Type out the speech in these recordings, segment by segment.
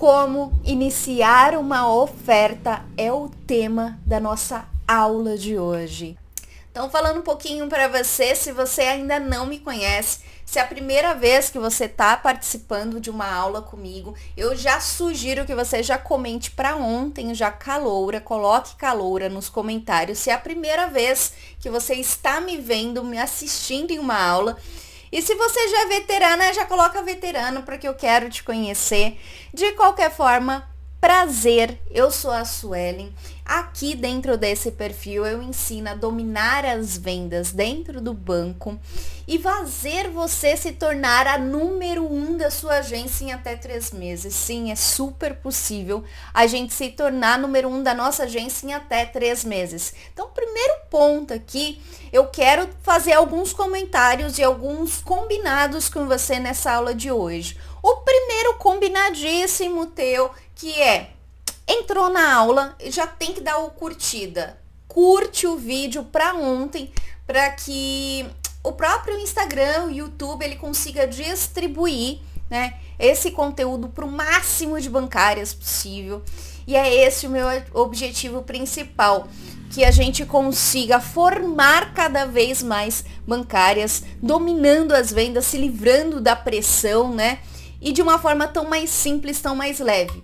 Como iniciar uma oferta é o tema da nossa aula de hoje. Então, falando um pouquinho para você, se você ainda não me conhece, se é a primeira vez que você está participando de uma aula comigo, eu já sugiro que você já comente para ontem, já caloura, coloque caloura nos comentários, se é a primeira vez que você está me vendo, me assistindo em uma aula. E se você já é veterana, já coloca veterano, porque eu quero te conhecer. De qualquer forma, prazer, eu sou a Suelen. Aqui dentro desse perfil eu ensino a dominar as vendas dentro do banco e fazer você se tornar a número 1 da sua agência em até 3 meses. Sim, é super possível a gente se tornar número 1 da nossa agência em até 3 meses. Então, primeiro ponto aqui, eu quero fazer alguns comentários e alguns combinados com você nessa aula de hoje. O primeiro combinadíssimo teu, que é, entrou na aula, já tem que dar o curtida. Curte o vídeo para ontem, para que o próprio Instagram, o YouTube, ele consiga distribuir, né, esse conteúdo para o máximo de bancárias possível. E é esse o meu objetivo principal, que a gente consiga formar cada vez mais bancárias, dominando as vendas, se livrando da pressão, né? E de uma forma tão mais simples, tão mais leve.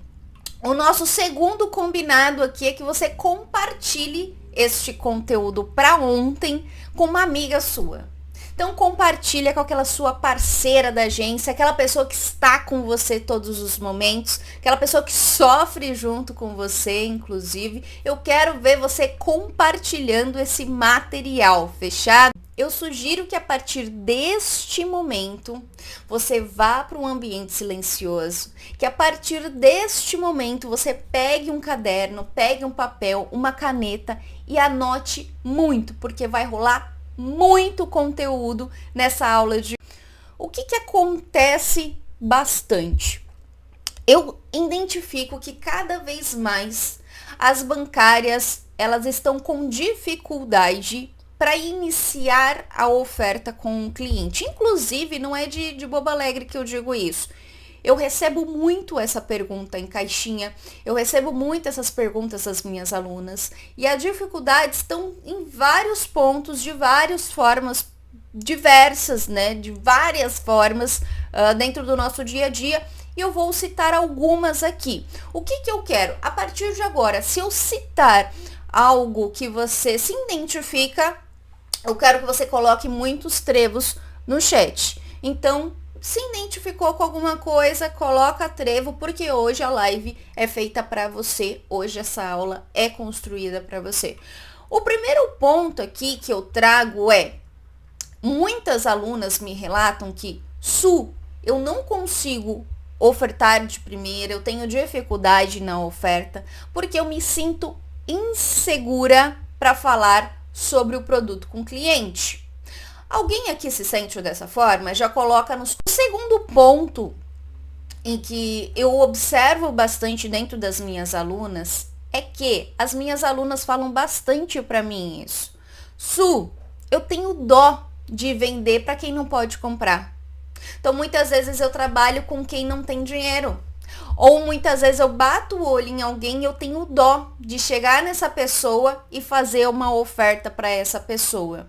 O nosso segundo combinado aqui é que você compartilhe este conteúdo para ontem com uma amiga sua. Então compartilha com aquela sua parceira da agência, aquela pessoa que está com você todos os momentos, aquela pessoa que sofre junto com você, inclusive. Eu quero ver você compartilhando esse material, fechado? Eu sugiro que a partir deste momento você vá para um ambiente silencioso, que a partir deste momento você pegue um caderno, pegue um papel, uma caneta e anote muito, porque vai rolar muito conteúdo nessa aula de... O que acontece bastante? Eu identifico que cada vez mais as bancárias, elas estão com dificuldade para iniciar a oferta com o cliente. Inclusive, não é de boba alegre que eu digo isso. Eu recebo muito essa pergunta em caixinha, eu recebo muito essas perguntas das minhas alunas, e as dificuldades estão em vários pontos, de várias formas diversas, né? De várias formas dentro do nosso dia a dia, e eu vou citar algumas aqui. O que eu quero? A partir de agora, se eu citar algo que você se identifica, eu quero que você coloque muitos trevos no chat. Então, se identificou com alguma coisa, coloca trevo, porque hoje a live é feita para você. Hoje essa aula é construída para você. O primeiro ponto aqui que eu trago é, muitas alunas me relatam que, eu não consigo ofertar de primeira, eu tenho dificuldade na oferta, porque eu me sinto insegura para falar sobre o produto com o cliente. Alguém aqui se sente dessa forma? Já coloca no... O segundo ponto em que eu observo bastante dentro das minhas alunas é que as minhas alunas falam bastante para mim isso. Eu tenho dó de vender para quem não pode comprar. Então, muitas vezes eu trabalho com quem não tem dinheiro. Ou muitas vezes eu bato o olho em alguém e eu tenho dó de chegar nessa pessoa e fazer uma oferta para essa pessoa.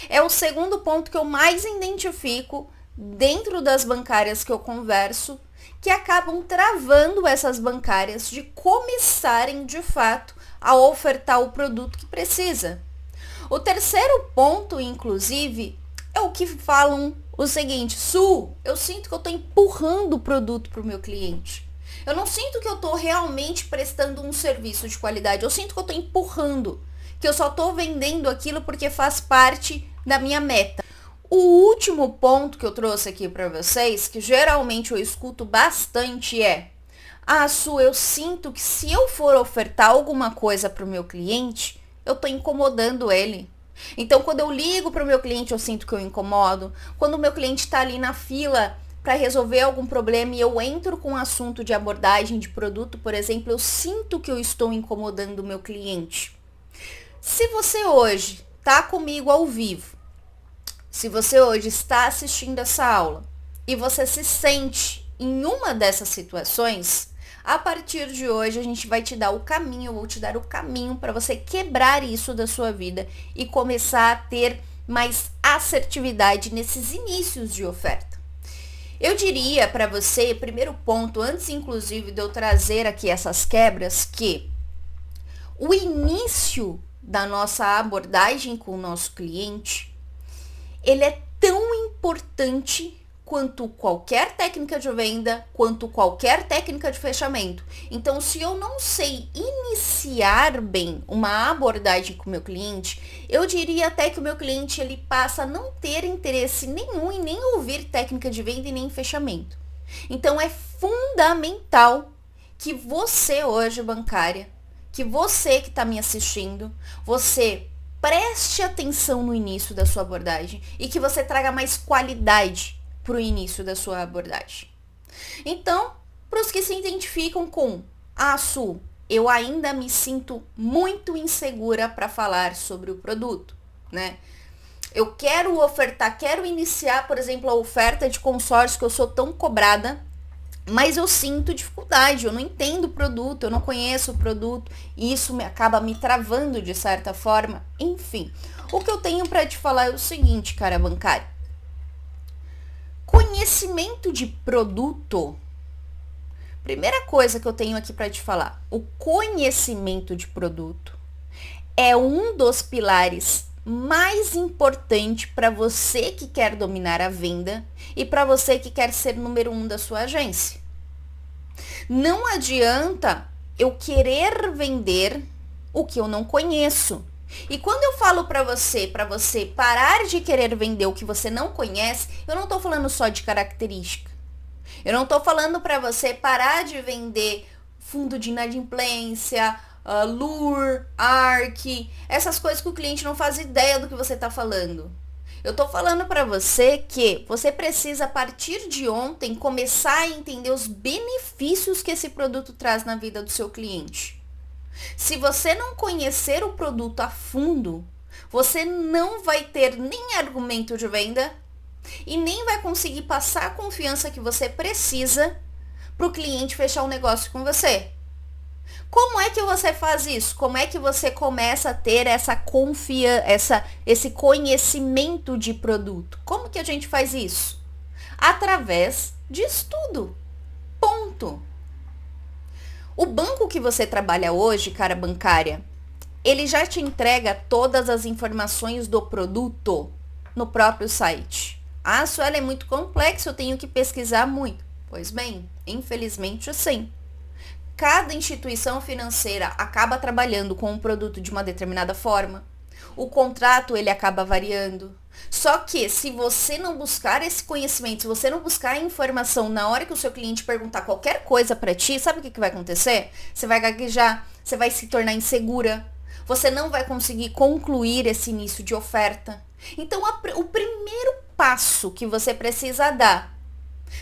É o segundo ponto que eu mais identifico dentro das bancárias que eu converso, que acabam travando essas bancárias de começarem de fato a ofertar o produto que precisa. O terceiro ponto, inclusive, é o que falam o seguinte: eu sinto que eu estou empurrando o produto para o meu cliente. Eu não sinto que eu estou realmente prestando um serviço de qualidade, eu sinto que eu estou empurrando, que eu só estou vendendo aquilo porque faz parte da minha meta. O último ponto que eu trouxe aqui para vocês, que geralmente eu escuto bastante, é: eu sinto que se eu for ofertar alguma coisa para o meu cliente, eu estou incomodando ele. Então, quando eu ligo para o meu cliente, eu sinto que eu incomodo. Quando o meu cliente está ali na fila para resolver algum problema e eu entro com um assunto de abordagem de produto, por exemplo, eu sinto que eu estou incomodando o meu cliente. Se você hoje está comigo ao vivo, se você hoje está assistindo essa aula e você se sente em uma dessas situações, A partir de hoje, a gente vai te dar o caminho, eu vou te dar o caminho para você quebrar isso da sua vida e começar a ter mais assertividade nesses inícios de oferta. Eu diria para você, primeiro ponto, antes inclusive de eu trazer aqui essas quebras, que o início da nossa abordagem com o nosso cliente, ele é tão importante quanto qualquer técnica de venda, quanto qualquer técnica de fechamento. Então, se eu não sei iniciar bem uma abordagem com o meu cliente, eu diria até que o meu cliente ele passa a não ter interesse nenhum em nem ouvir técnica de venda e nem fechamento. Então, é fundamental que você hoje, bancária, que você que está me assistindo, você preste atenção no início da sua abordagem e que você traga mais qualidade para o início da sua abordagem. Então, para os que se identificam com Su, eu ainda me sinto muito insegura para falar sobre o produto, né? Eu quero ofertar, quero iniciar, por exemplo, a oferta de consórcio que eu sou tão cobrada, mas eu sinto dificuldade, eu não entendo o produto, eu não conheço o produto, e isso acaba me travando de certa forma. Enfim, o que eu tenho para te falar é o seguinte, cara bancária. Conhecimento de produto. Primeira coisa que eu tenho aqui para te falar, o conhecimento de produto é um dos pilares mais importantes para você que quer dominar a venda e para você que quer ser número 1 da sua agência. Não adianta eu querer vender o que eu não conheço. E quando eu falo para você parar de querer vender o que você não conhece, eu não estou falando só de característica. Eu não estou falando para você parar de vender fundo de inadimplência, LUR, ARC, essas coisas que o cliente não faz ideia do que você está falando. Eu estou falando para você que você precisa, a partir de ontem, começar a entender os benefícios que esse produto traz na vida do seu cliente. Se você não conhecer o produto a fundo, você não vai ter nem argumento de venda e nem vai conseguir passar a confiança que você precisa para o cliente fechar um negócio com você. Como é que você faz isso? Como é que você começa a ter essa confiança, esse conhecimento de produto? Como que a gente faz isso? Através de estudo. Ponto. O banco que você trabalha hoje, cara bancária, ele já te entrega todas as informações do produto no próprio site. Ah, Suela, é muito complexo, eu tenho que pesquisar muito. Pois bem, infelizmente sim. Cada instituição financeira acaba trabalhando com um produto de uma determinada forma. O contrato ele acaba variando. Só que se você não buscar esse conhecimento, se você não buscar a informação na hora que o seu cliente perguntar qualquer coisa para ti, sabe o que vai acontecer? Você vai gaguejar, você vai se tornar insegura, você não vai conseguir concluir esse início de oferta. Então, o primeiro passo que você precisa dar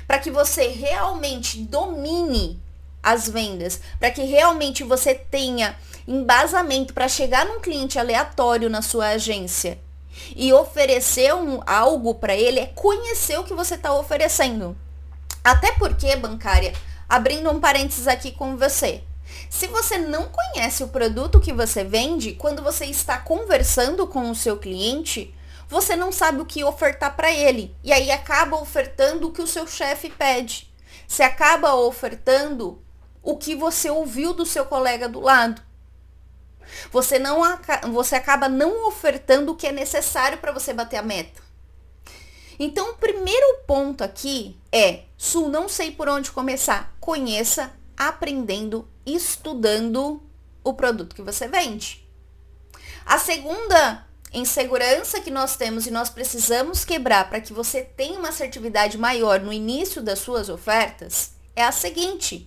para que você realmente domine as vendas, para que realmente você tenha embasamento para chegar num cliente aleatório na sua agência e oferecer algo para ele, é conhecer o que você está oferecendo. Até porque, bancária, abrindo um parênteses aqui com você, se você não conhece o produto que você vende, quando você está conversando com o seu cliente, você não sabe o que ofertar para ele. E aí acaba ofertando o que o seu chefe pede. Você acaba ofertando o que você ouviu do seu colega do lado. Você acaba não ofertando o que é necessário para você bater a meta. Então, o primeiro ponto aqui é, não sei por onde começar. Conheça aprendendo, estudando o produto que você vende. A segunda insegurança que nós temos e nós precisamos quebrar para que você tenha uma assertividade maior no início das suas ofertas é a seguinte: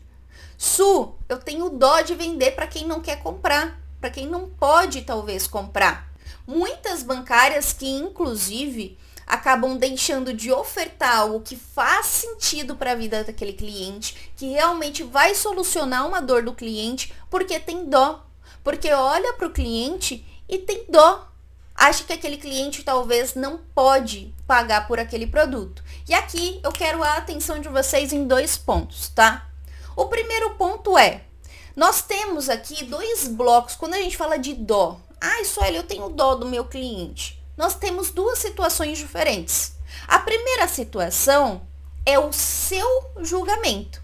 eu tenho dó de vender para quem não quer comprar, para quem não pode talvez comprar. Muitas bancárias que inclusive acabam deixando de ofertar algo que faz sentido para a vida daquele cliente, que realmente vai solucionar uma dor do cliente, porque tem dó, porque olha para o cliente e tem dó. Acha que aquele cliente talvez não pode pagar por aquele produto. E aqui eu quero a atenção de vocês em 2 pontos, tá? O primeiro ponto ponto é, nós temos aqui 2 blocos, quando a gente fala de dó. Sueli, eu tenho dó do meu cliente. Nós temos 2 situações diferentes. A primeira situação é o seu julgamento.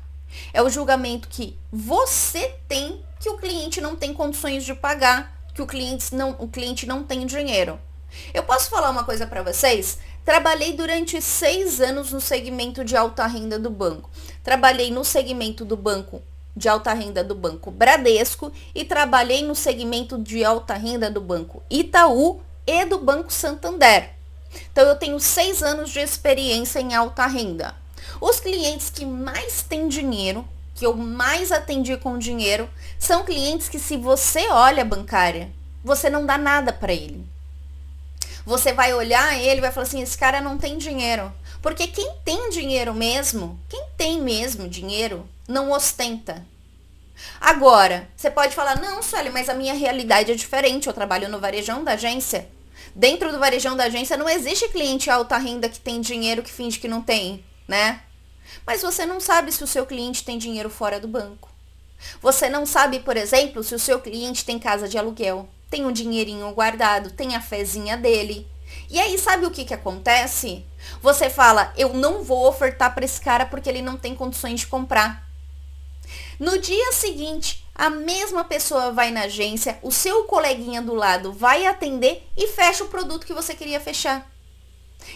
É o julgamento que você tem que o cliente não tem condições de pagar, que o cliente não tem dinheiro. Eu posso falar uma coisa para vocês? Trabalhei durante 6 anos no segmento de alta renda do banco. Trabalhei no segmento do banco de alta renda do Banco Bradesco e trabalhei no segmento de alta renda do Banco Itaú e do Banco Santander. Então, eu tenho 6 anos de experiência em alta renda. Os clientes que mais têm dinheiro, que eu mais atendi com dinheiro, são clientes que, se você olha a bancária, você não dá nada para ele. Você vai olhar ele e vai falar assim, esse cara não tem dinheiro. Porque quem tem dinheiro mesmo, quem tem mesmo dinheiro, não ostenta. Agora, você pode falar, não, Sueli, mas a minha realidade é diferente, eu trabalho no varejão da agência. Dentro do varejão da agência não existe cliente alta renda que tem dinheiro que finge que não tem, né? Mas você não sabe se o seu cliente tem dinheiro fora do banco. Você não sabe, por exemplo, se o seu cliente tem casa de aluguel, tem um dinheirinho guardado, tem a fezinha dele. E aí, sabe o que acontece? Você fala, eu não vou ofertar para esse cara porque ele não tem condições de comprar. No dia seguinte, a mesma pessoa vai na agência, o seu coleguinha do lado vai atender e fecha o produto que você queria fechar.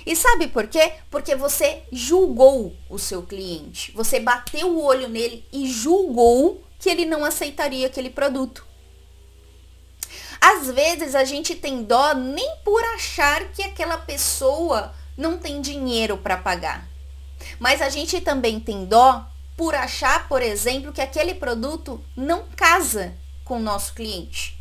E sabe por quê? Porque você julgou o seu cliente. Você bateu o olho nele e julgou que ele não aceitaria aquele produto. Às vezes a gente tem dó nem por achar que aquela pessoa não tem dinheiro para pagar. Mas a gente também tem dó por achar, por exemplo, que aquele produto não casa com o nosso cliente.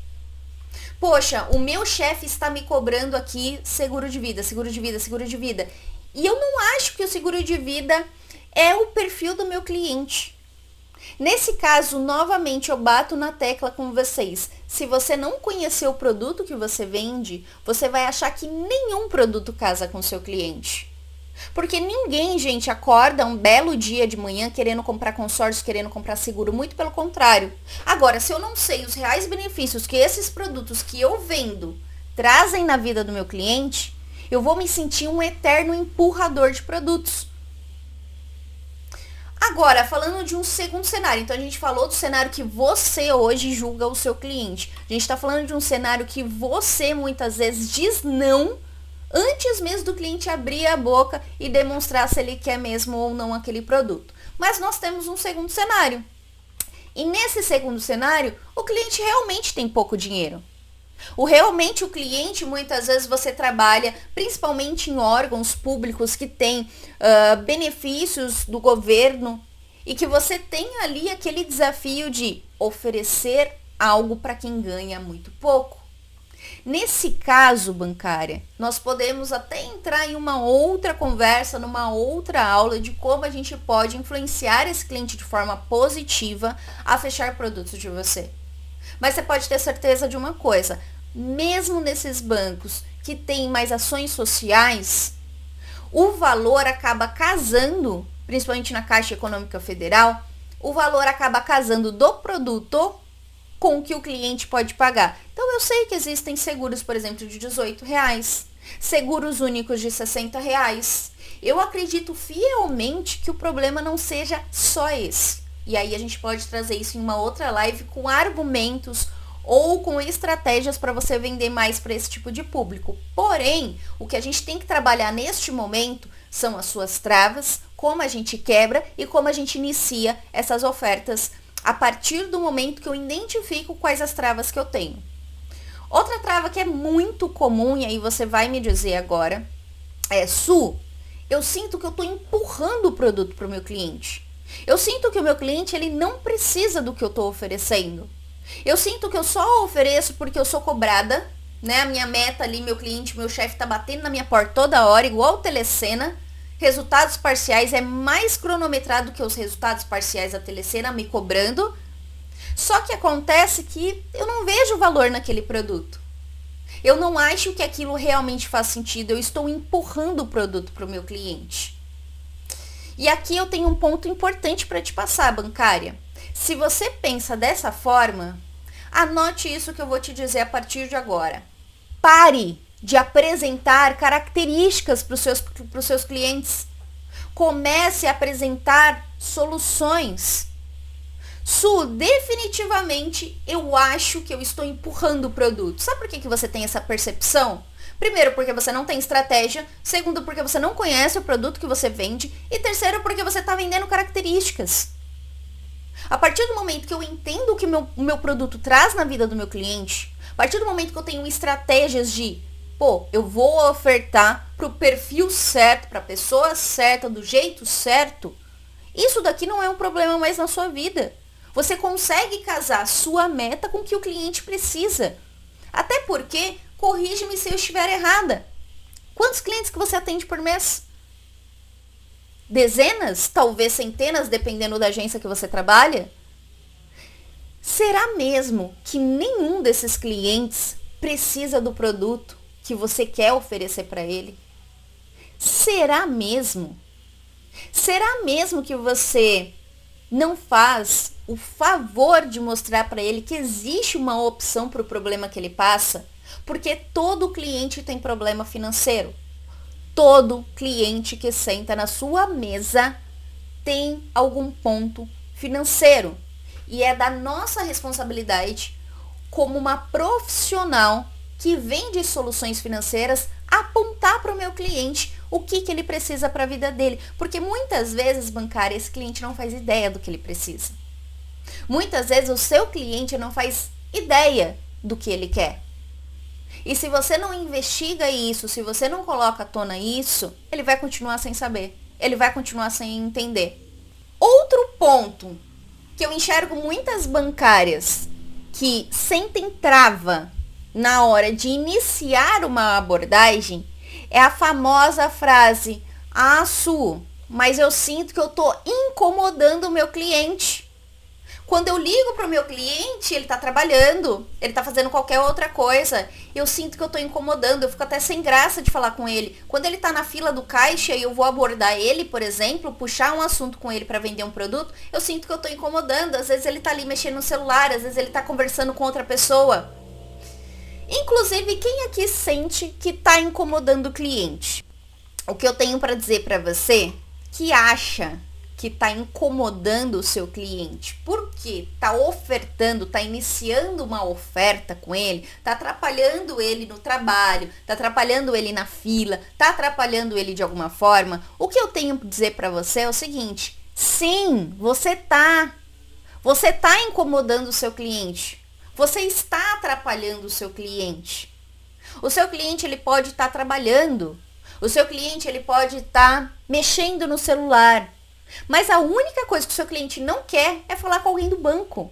Poxa, o meu chefe está me cobrando aqui seguro de vida, seguro de vida, seguro de vida. E eu não acho que o seguro de vida é o perfil do meu cliente. Nesse caso, novamente, eu bato na tecla com vocês. Se você não conhecer o produto que você vende, você vai achar que nenhum produto casa com o seu cliente. Porque ninguém, gente, acorda um belo dia de manhã querendo comprar consórcio, querendo comprar seguro. Muito pelo contrário. Agora, se eu não sei os reais benefícios que esses produtos que eu vendo trazem na vida do meu cliente, eu vou me sentir um eterno empurrador de produtos. Agora, falando de um segundo cenário, então a gente falou do cenário que você hoje julga o seu cliente. A gente está falando de um cenário que você muitas vezes diz não antes mesmo do cliente abrir a boca e demonstrar se ele quer mesmo ou não aquele produto. Mas nós temos um segundo cenário. E nesse segundo cenário, o cliente realmente tem pouco dinheiro. O cliente, muitas vezes você trabalha principalmente em órgãos públicos que têm benefícios do governo e que você tem ali aquele desafio de oferecer algo para quem ganha muito pouco. Nesse caso, bancária, nós podemos até entrar em uma outra conversa, numa outra aula de como a gente pode influenciar esse cliente de forma positiva a fechar produtos de você. Mas você pode ter certeza de uma coisa, mesmo nesses bancos que têm mais ações sociais, o valor acaba casando, principalmente na Caixa Econômica Federal, o valor acaba casando do produto com o que o cliente pode pagar. Então, eu sei que existem seguros, por exemplo, de R$18, seguros únicos de R$60. Eu acredito fielmente que o problema não seja só esse. E aí a gente pode trazer isso em uma outra live com argumentos ou com estratégias para você vender mais para esse tipo de público. Porém, o que a gente tem que trabalhar neste momento são as suas travas, como a gente quebra e como a gente inicia essas ofertas a partir do momento que eu identifico quais as travas que eu tenho. Outra trava que é muito comum, e aí você vai me dizer agora, é: Su, eu sinto que eu estou empurrando o produto para o meu cliente. Eu sinto que o meu cliente ele não precisa do que eu estou oferecendo. Eu sinto que eu só ofereço porque eu sou cobrada, né? A minha meta ali, meu cliente, meu chefe está batendo na minha porta toda hora, igual telecena. Resultados parciais é mais cronometrado que os resultados parciais da telecena me cobrando. Só que acontece que eu não vejo valor naquele produto. Eu não acho que aquilo realmente faz sentido. Eu estou empurrando o produto para o meu cliente. E aqui eu tenho um ponto importante para te passar, bancária. Se você pensa dessa forma, anote isso que eu vou te dizer a partir de agora. Pare de apresentar características para os seus clientes. Comece a apresentar soluções. Su, definitivamente eu acho que eu estou empurrando o produto. Sabe por que você tem essa percepção? Primeiro, porque você não tem estratégia. Segundo, porque você não conhece o produto que você vende. E terceiro, porque você está vendendo características. A partir do momento que eu entendo o que o meu produto traz na vida do meu cliente, a partir do momento que eu tenho estratégias de, eu vou ofertar para o perfil certo, para a pessoa certa, do jeito certo, isso daqui não é um problema mais na sua vida. Você consegue casar a sua meta com o que o cliente precisa. Até porque, corrige-me se eu estiver errada, quantos clientes que você atende por mês? Dezenas, talvez centenas, dependendo da agência que você trabalha? Será mesmo que nenhum desses clientes precisa do produto que você quer oferecer para ele? Será mesmo? Será mesmo que você não faz o favor de mostrar para ele que existe uma opção para o problema que ele passa? Porque todo cliente tem problema financeiro. Todo cliente que senta na sua mesa tem algum ponto financeiro. E é da nossa responsabilidade, como uma profissional que vende soluções financeiras, apontar para o meu cliente o que ele precisa para a vida dele. Porque muitas vezes, bancária, esse cliente não faz ideia do que ele precisa. Muitas vezes o seu cliente não faz ideia do que ele quer. E se você não investiga isso, se você não coloca à tona isso, ele vai continuar sem saber. Ele vai continuar sem entender. Outro ponto que eu enxergo muitas bancárias que sentem trava na hora de iniciar uma abordagem é a famosa frase: Su, mas eu sinto que eu tô incomodando o meu cliente. Quando eu ligo para o meu cliente, ele está trabalhando, ele está fazendo qualquer outra coisa. Eu sinto que eu estou incomodando, eu fico até sem graça de falar com ele. Quando ele está na fila do caixa e eu vou abordar ele, por exemplo, puxar um assunto com ele para vender um produto, eu sinto que eu estou incomodando. Às vezes ele está ali mexendo no celular, às vezes ele está conversando com outra pessoa. Inclusive, quem aqui sente que está incomodando o cliente? O que eu tenho para dizer para você, que acha que está incomodando o seu cliente, porque está ofertando, está iniciando uma oferta com ele, está atrapalhando ele no trabalho, está atrapalhando ele na fila, está atrapalhando ele de alguma forma, o que eu tenho para dizer para você é o seguinte: sim, você tá incomodando o seu cliente, você está atrapalhando o seu cliente. O seu cliente, ele pode estar trabalhando, o seu cliente, ele pode estar mexendo no celular, mas a única coisa que o seu cliente não quer é falar com alguém do banco.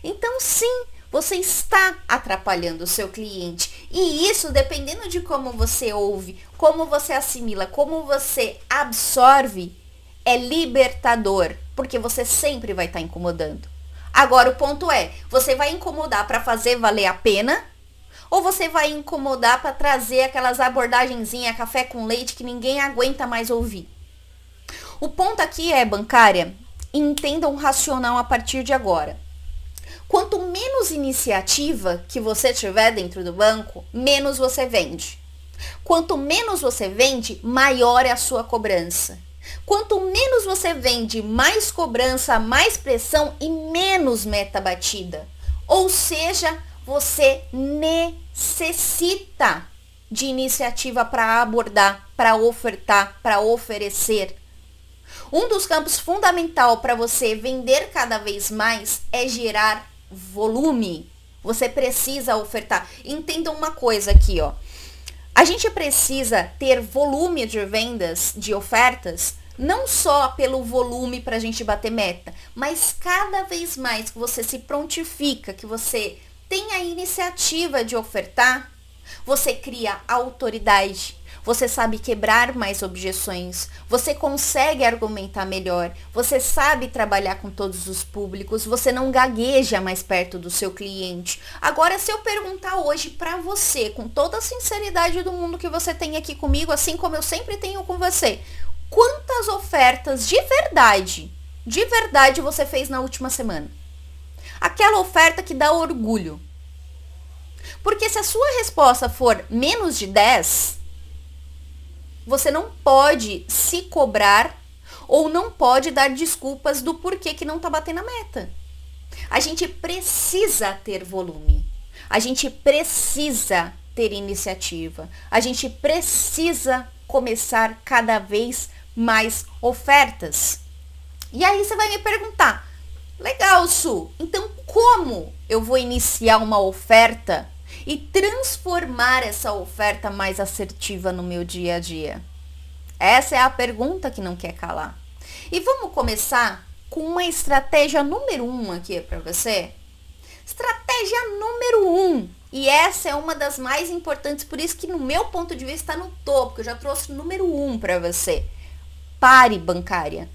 Então, sim, você está atrapalhando o seu cliente. E isso, dependendo de como você ouve, como você assimila, como você absorve, é libertador, porque você sempre vai estar incomodando. Agora, o ponto é, você vai incomodar para fazer valer a pena? Ou você vai incomodar para trazer aquelas abordagenzinhas, café com leite, que ninguém aguenta mais ouvir? O ponto aqui é, bancária, entenda um racional a partir de agora. Quanto menos iniciativa que você tiver dentro do banco, menos você vende. Quanto menos você vende, maior é a sua cobrança. Quanto menos você vende, mais cobrança, mais pressão e menos meta batida. Ou seja, você necessita de iniciativa para abordar, para ofertar, para oferecer. Um dos campos fundamental para você vender cada vez mais é gerar volume. Você precisa ofertar. Entenda uma coisa aqui, ó. A gente precisa ter volume de vendas, de ofertas, não só pelo volume para a gente bater meta, mas cada vez mais que você se prontifica, que você tem a iniciativa de ofertar, você cria autoridade. Você sabe quebrar mais objeções, você consegue argumentar melhor, você sabe trabalhar com todos os públicos, você não gagueja mais perto do seu cliente. Agora, se eu perguntar hoje para você, com toda a sinceridade do mundo que você tem aqui comigo, assim como eu sempre tenho com você, quantas ofertas de verdade de verdade você fez na última semana? Aquela oferta que dá orgulho. Porque se a sua resposta for menos de 10, você não pode se cobrar ou não pode dar desculpas do porquê que não está batendo a meta. A gente precisa ter volume. A gente precisa ter iniciativa. A gente precisa começar cada vez mais ofertas. E aí você vai me perguntar, legal, Su, então como eu vou iniciar uma oferta e transformar essa oferta mais assertiva no meu dia a dia? Essa é a pergunta que não quer calar. E vamos começar com uma estratégia número 1 aqui para você. Estratégia número 1. E essa é uma das mais importantes, por isso que no meu ponto de vista está no topo, que eu já trouxe o número 1 para você. Pare, bancária.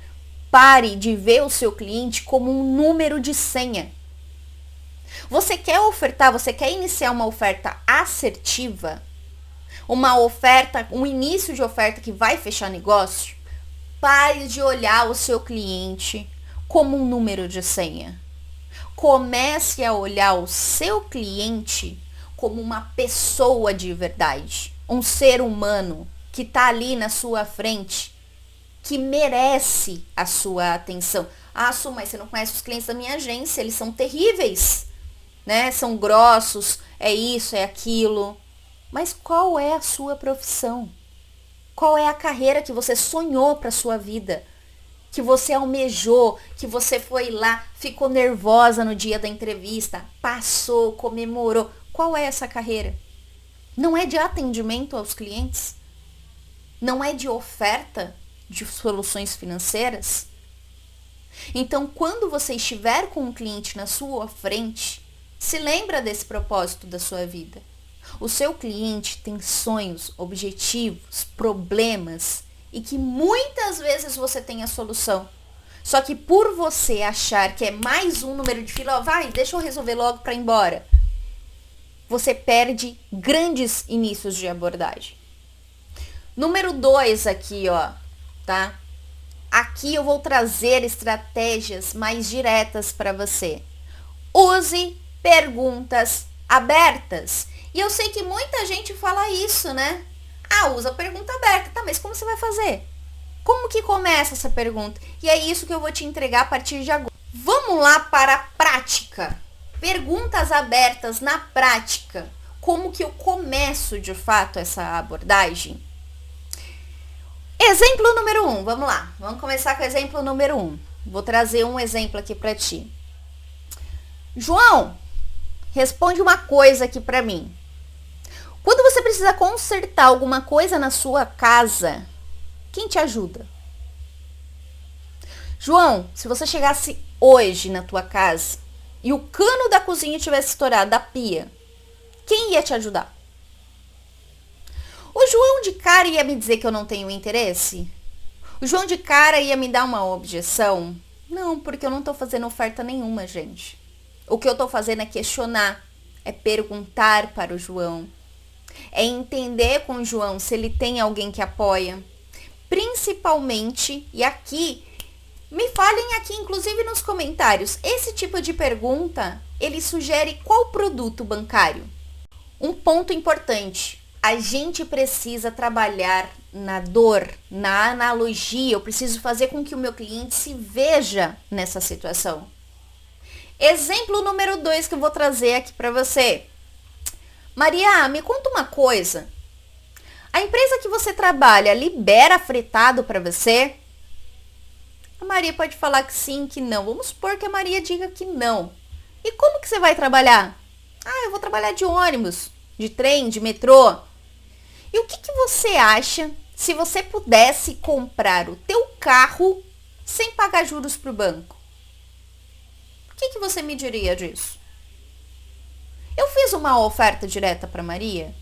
Pare de ver o seu cliente como um número de senha. Você quer ofertar, você quer iniciar uma oferta assertiva? Uma oferta, um início de oferta que vai fechar negócio? Pare de olhar o seu cliente como um número de senha. Comece a olhar o seu cliente como uma pessoa de verdade, um ser humano que está ali na sua frente, que merece a sua atenção. Ah, Su, mas você não conhece os clientes da minha agência, eles são terríveis, né? São grossos, é isso, é aquilo. Mas qual é a sua profissão? Qual é a carreira que você sonhou para sua vida? Que você almejou, que você foi lá, ficou nervosa no dia da entrevista, passou, comemorou. Qual é essa carreira? Não é de atendimento aos clientes? Não é de oferta de soluções financeiras? Então, quando você estiver com um cliente na sua frente, se lembra desse propósito da sua vida. O seu cliente tem sonhos, objetivos, problemas e que muitas vezes você tem a solução. Só que por você achar que é mais um número de fila, ó, vai, deixa eu resolver logo para ir embora, você perde grandes inícios de abordagem. Número 2 aqui, ó, tá? Aqui eu vou trazer estratégias mais diretas para você. Use perguntas abertas. E eu sei que muita gente fala isso, né? Ah, usa pergunta aberta. Tá, mas como você vai fazer? Como que começa essa pergunta? E é isso que eu vou te entregar a partir de agora. Vamos lá para a prática. Perguntas abertas na prática. Como que eu começo de fato essa abordagem? Exemplo número 1, vamos lá. Vamos começar com o exemplo número 1. Vou trazer um exemplo aqui para ti. João, responde uma coisa aqui para mim. Quando você precisa consertar alguma coisa na sua casa, quem te ajuda? João, se você chegasse hoje na tua casa e o cano da cozinha tivesse estourado da pia, quem ia te ajudar? O João de cara ia me dizer que eu não tenho interesse? O João de cara ia me dar uma objeção? Não, porque eu não estou fazendo oferta nenhuma, gente. O que eu estou fazendo é questionar, é perguntar para o João, é entender com o João se ele tem alguém que apoia. Principalmente, e aqui, me falem aqui, inclusive nos comentários, esse tipo de pergunta, ele sugere qual produto bancário? Um ponto importante. A gente precisa trabalhar na dor, na analogia. Eu preciso fazer com que o meu cliente se veja nessa situação. Exemplo número 2 que eu vou trazer aqui para você. Maria, me conta uma coisa. A empresa que você trabalha libera fretado para você? A Maria pode falar que sim, que não. Vamos supor que a Maria diga que não. E como que você vai trabalhar? Ah, eu vou trabalhar de ônibus, de trem, de metrô. E o que você acha se você pudesse comprar o teu carro sem pagar juros para o banco? O que você me diria disso? Eu fiz uma oferta direta para Maria?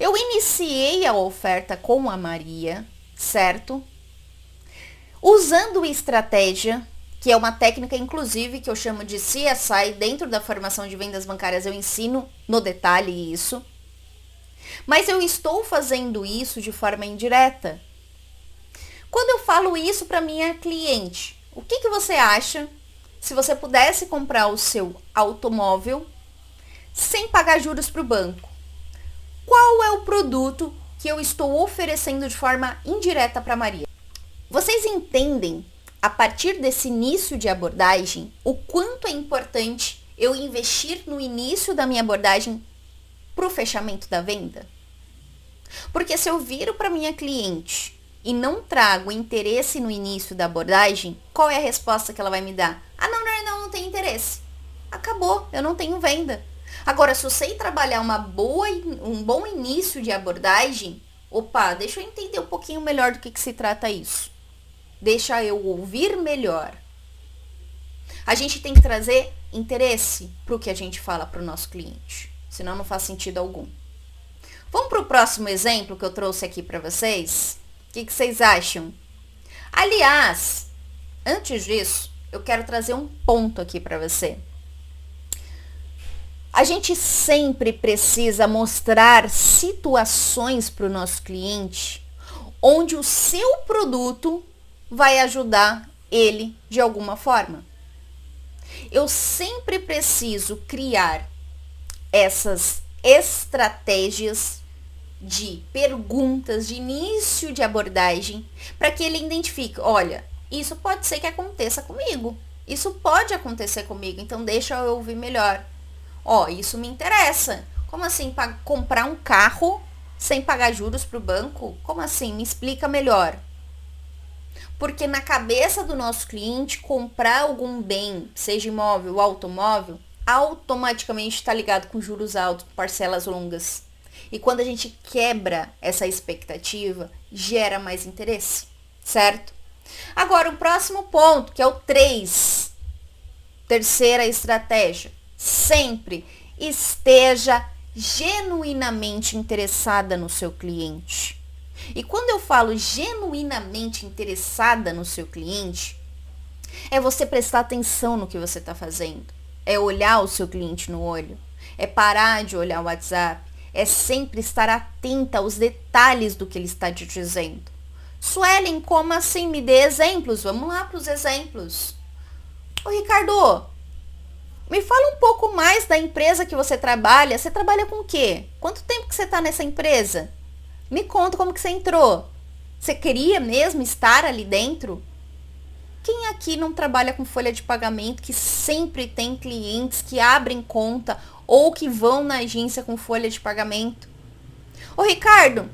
Eu iniciei a oferta com a Maria, certo? Usando estratégia, que é uma técnica, inclusive, que eu chamo de CSI, dentro da formação de vendas bancárias eu ensino no detalhe isso. Mas eu estou fazendo isso de forma indireta. Quando eu falo isso para minha cliente, o que você acha se você pudesse comprar o seu automóvel sem pagar juros para o banco? Qual é o produto que eu estou oferecendo de forma indireta para Maria? Vocês entendem, a partir desse início de abordagem, o quanto é importante eu investir no início da minha abordagem para o fechamento da venda? Porque se eu viro para minha cliente e não trago interesse no início da abordagem, qual é a resposta que ela vai me dar? Ah, não tem interesse. Acabou, eu não tenho venda. Agora, se eu sei trabalhar um bom início de abordagem, opa, deixa eu entender um pouquinho melhor do que se trata isso. Deixa eu ouvir melhor. A gente tem que trazer interesse para o que a gente fala para o nosso cliente, senão não faz sentido algum. Vamos para o próximo exemplo que eu trouxe aqui para vocês? O que vocês acham? Aliás, antes disso, eu quero trazer um ponto aqui para você. A gente sempre precisa mostrar situações para o nosso cliente onde o seu produto vai ajudar ele de alguma forma. Eu sempre preciso criar essas estratégias de perguntas, de início de abordagem, para que ele identifique, olha, isso pode ser que aconteça comigo, isso pode acontecer comigo, então deixa eu ouvir melhor. Ó, isso me interessa. Como assim comprar um carro sem pagar juros para o banco? Como assim? Me explica melhor. Porque na cabeça do nosso cliente, comprar algum bem, seja imóvel ou automóvel, automaticamente está ligado com juros altos, parcelas longas. E quando a gente quebra essa expectativa, gera mais interesse, certo? Agora, o próximo ponto, que é o 3. Terceira estratégia. Sempre esteja genuinamente interessada no seu cliente. E quando eu falo genuinamente interessada no seu cliente, é você prestar atenção no que você está fazendo. É olhar o seu cliente no olho. É parar de olhar o WhatsApp. É sempre estar atenta aos detalhes do que ele está te dizendo. Suelen, como assim? Me dê exemplos. Vamos lá para os exemplos. Ô, Ricardo, me fala um pouco mais da empresa que você trabalha. Você trabalha com o quê? Quanto tempo que você está nessa empresa? Me conta como que você entrou. Você queria mesmo estar ali dentro? Quem aqui não trabalha com folha de pagamento, que sempre tem clientes que abrem conta ou que vão na agência com folha de pagamento? Ô, Ricardo,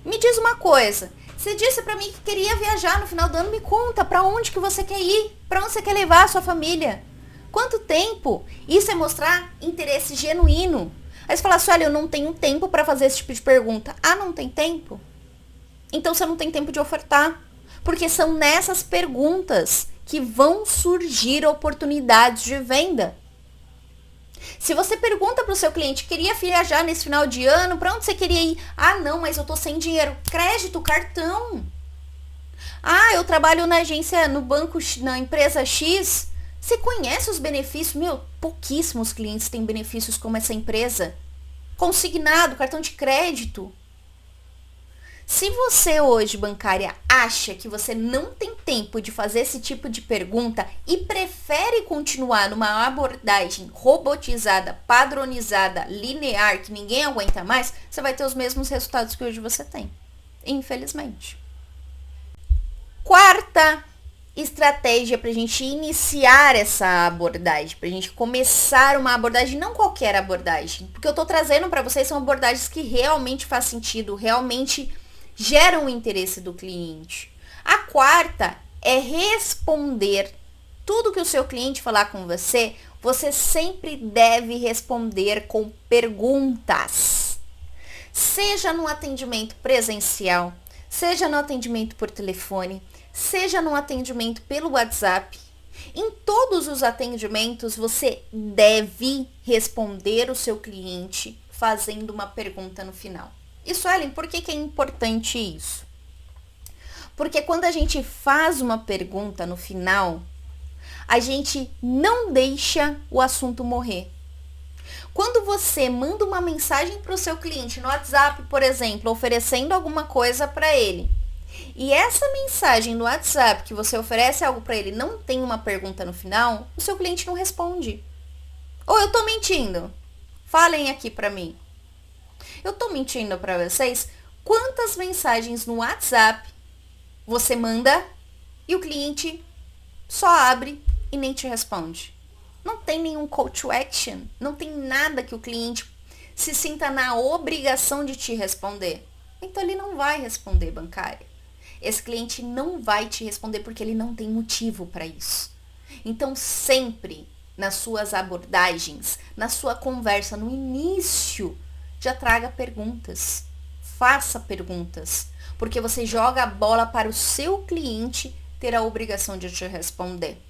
me diz uma coisa. Você disse pra mim que queria viajar no final do ano. Me conta pra onde que você quer ir? Pra onde você quer levar a sua família? Quanto tempo? Isso é mostrar interesse genuíno. Aí você fala assim, olha, eu não tenho tempo para fazer esse tipo de pergunta. Ah, não tem tempo? Então você não tem tempo de ofertar. Porque são nessas perguntas que vão surgir oportunidades de venda. Se você pergunta para o seu cliente, queria viajar nesse final de ano, para onde você queria ir? Ah, não, mas eu tô sem dinheiro. Crédito, cartão. Ah, eu trabalho na agência, no banco, na empresa X. Você conhece os benefícios? Meu, pouquíssimos clientes têm benefícios como essa empresa. Consignado, cartão de crédito. Se você hoje, bancária, acha que você não tem tempo de fazer esse tipo de pergunta e prefere continuar numa abordagem robotizada, padronizada, linear, que ninguém aguenta mais, você vai ter os mesmos resultados que hoje você tem. Infelizmente. Quarta estratégia para a gente iniciar essa abordagem, para a gente começar uma abordagem, não qualquer abordagem, porque eu estou trazendo para vocês são abordagens que realmente faz sentido, realmente geram o interesse do cliente. A quarta é responder tudo que o seu cliente falar com você, você sempre deve responder com perguntas. Seja no atendimento presencial, seja no atendimento por telefone, seja no atendimento pelo WhatsApp. Em todos os atendimentos, você deve responder o seu cliente fazendo uma pergunta no final. E Suelen, por que é importante isso? Porque quando a gente faz uma pergunta no final, a gente não deixa o assunto morrer. Quando você manda uma mensagem para o seu cliente no WhatsApp, por exemplo, oferecendo alguma coisa para ele, e essa mensagem no WhatsApp que você oferece algo para ele não tem uma pergunta no final, o seu cliente não responde. Ou eu tô mentindo? Falem aqui para mim. Eu tô mentindo para vocês? Quantas mensagens no WhatsApp você manda e o cliente só abre e nem te responde? Não tem nenhum call to action, não tem nada que o cliente se sinta na obrigação de te responder. Então ele não vai responder, bancária. Esse cliente não vai te responder porque ele não tem motivo para isso. Então sempre nas suas abordagens, na sua conversa, no início, já traga perguntas. Faça perguntas, porque você joga a bola para o seu cliente ter a obrigação de te responder.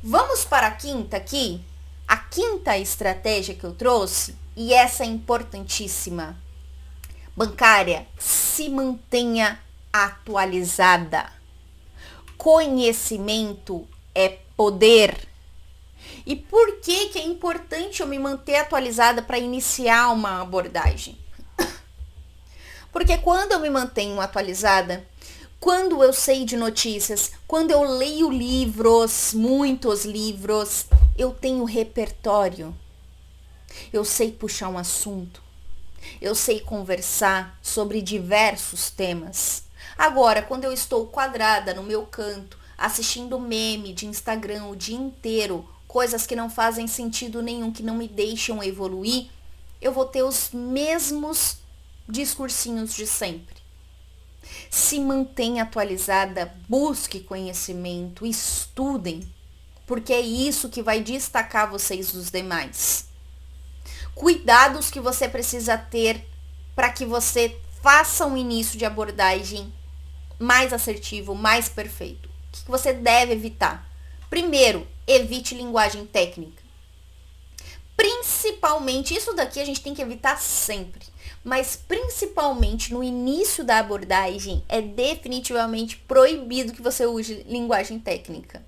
Vamos para a quinta aqui? A quinta estratégia que eu trouxe, e essa é importantíssima. Bancária, se mantenha atualizada. Conhecimento é poder. E por que é importante eu me manter atualizada para iniciar uma abordagem? Porque quando eu me mantenho atualizada, quando eu sei de notícias, quando eu leio livros, muitos livros, eu tenho repertório. Eu sei puxar um assunto. Eu sei conversar sobre diversos temas. Agora, quando eu estou quadrada no meu canto, assistindo meme de Instagram o dia inteiro, coisas que não fazem sentido nenhum, que não me deixam evoluir, eu vou ter os mesmos discursinhos de sempre. Se mantenha atualizada, busque conhecimento, estudem, porque é isso que vai destacar vocês dos demais. Cuidados que você precisa ter para que você faça um início de abordagem mais assertivo, mais perfeito. O que você deve evitar? Primeiro, evite linguagem técnica. Principalmente, isso daqui a gente tem que evitar sempre, mas principalmente no início da abordagem é definitivamente proibido que você use linguagem técnica.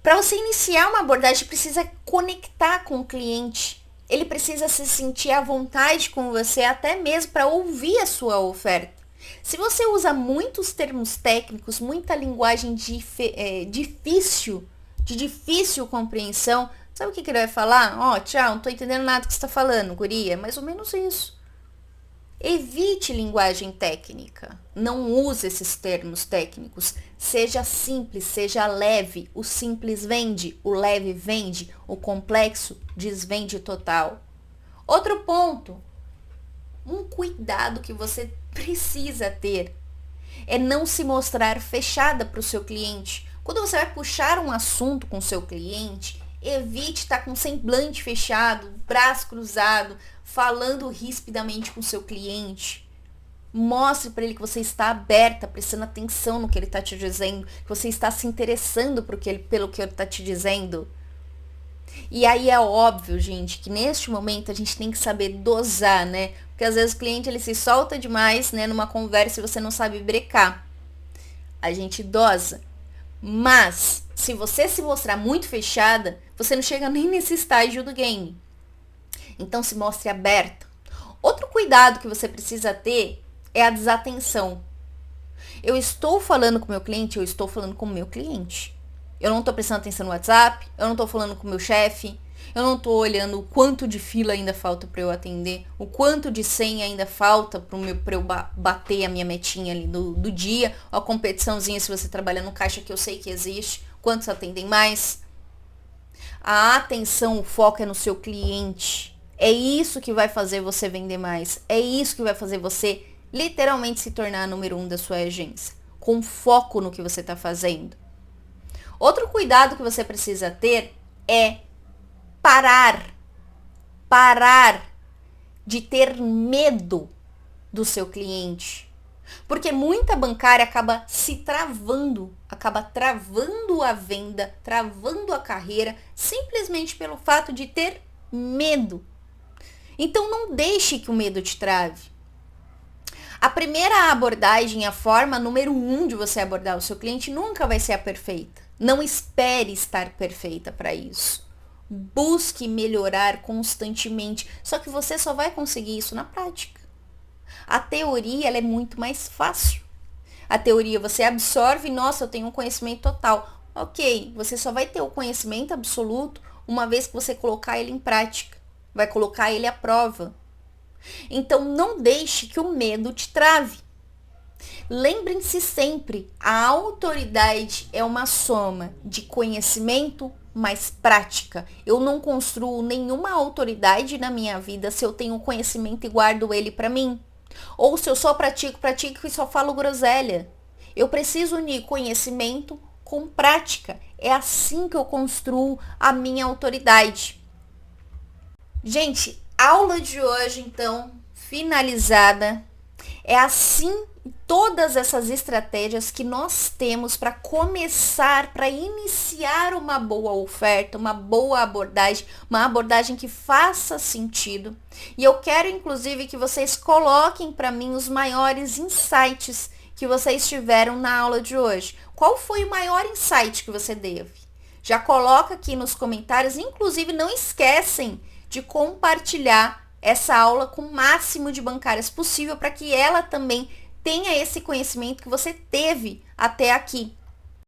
Para você iniciar uma abordagem, precisa conectar com o cliente. Ele precisa se sentir à vontade com você, até mesmo para ouvir a sua oferta. Se você usa muitos termos técnicos, muita linguagem difícil, de difícil compreensão, sabe o que ele vai falar? Tchau, não tô entendendo nada que você tá falando, guria. Mais ou menos isso. Evite linguagem técnica. Não use esses termos técnicos. Seja simples, seja leve. O simples vende, o leve vende, o complexo desvende total. Outro ponto. Um cuidado que você precisa ter é não se mostrar fechada para o seu cliente. Quando você vai puxar um assunto com o seu cliente, evite estar com o semblante fechado, braço cruzado, falando rispidamente com o seu cliente. Mostre para ele que você está aberta, prestando atenção no que ele está te dizendo, que você está se interessando pelo que ele está te dizendo. E aí é óbvio, gente, que neste momento a gente tem que saber dosar, né? Porque às vezes o cliente ele se solta demais, né, numa conversa e você não sabe brecar. A gente dosa. Mas, se você se mostrar muito fechada, você não chega nem nesse estágio do game. Então, se mostre aberta. Outro cuidado que você precisa ter é a desatenção. Eu estou falando com o meu cliente, eu estou falando com o meu cliente. Eu não estou prestando atenção no WhatsApp, eu não estou falando com o meu chefe, eu não estou olhando o quanto de fila ainda falta para eu atender, o quanto de senha ainda falta para eu bater a minha metinha ali do dia, a competiçãozinha se você trabalha no caixa que eu sei que existe, quantos atendem mais. A atenção, o foco é no seu cliente. É isso que vai fazer você vender mais. É isso que vai fazer você literalmente se tornar a número 1 da sua agência. Com foco no que você está fazendo. Outro cuidado que você precisa ter é parar de ter medo do seu cliente. Porque muita bancária acaba se travando, acaba travando a venda, travando a carreira, simplesmente pelo fato de ter medo. Então não deixe que o medo te trave. A primeira abordagem, a forma número 1 de você abordar o seu cliente nunca vai ser a perfeita. Não espere estar perfeita para isso. Busque melhorar constantemente. Só que você só vai conseguir isso na prática. A teoria ela é muito mais fácil. A teoria você absorve, nossa, eu tenho um conhecimento total. Ok, você só vai ter o conhecimento absoluto uma vez que você colocar ele em prática. Vai colocar ele à prova. Então não deixe que o medo te trave. Lembrem-se sempre, a autoridade é uma soma de conhecimento mais prática. Eu não construo nenhuma autoridade na minha vida se eu tenho conhecimento e guardo ele para mim. Ou se eu só pratico e só falo groselha. Eu preciso unir conhecimento com prática. É assim que eu construo a minha autoridade. Gente, aula de hoje então finalizada. É assim todas essas estratégias que nós temos para começar, para iniciar uma boa oferta, uma boa abordagem, uma abordagem que faça sentido. E eu quero inclusive que vocês coloquem para mim os maiores insights que vocês tiveram na aula de hoje. Qual foi o maior insight que você teve? Já coloca aqui nos comentários, inclusive não esquecem de compartilhar essa aula com o máximo de bancárias possível para que ela também tenha esse conhecimento que você teve até aqui.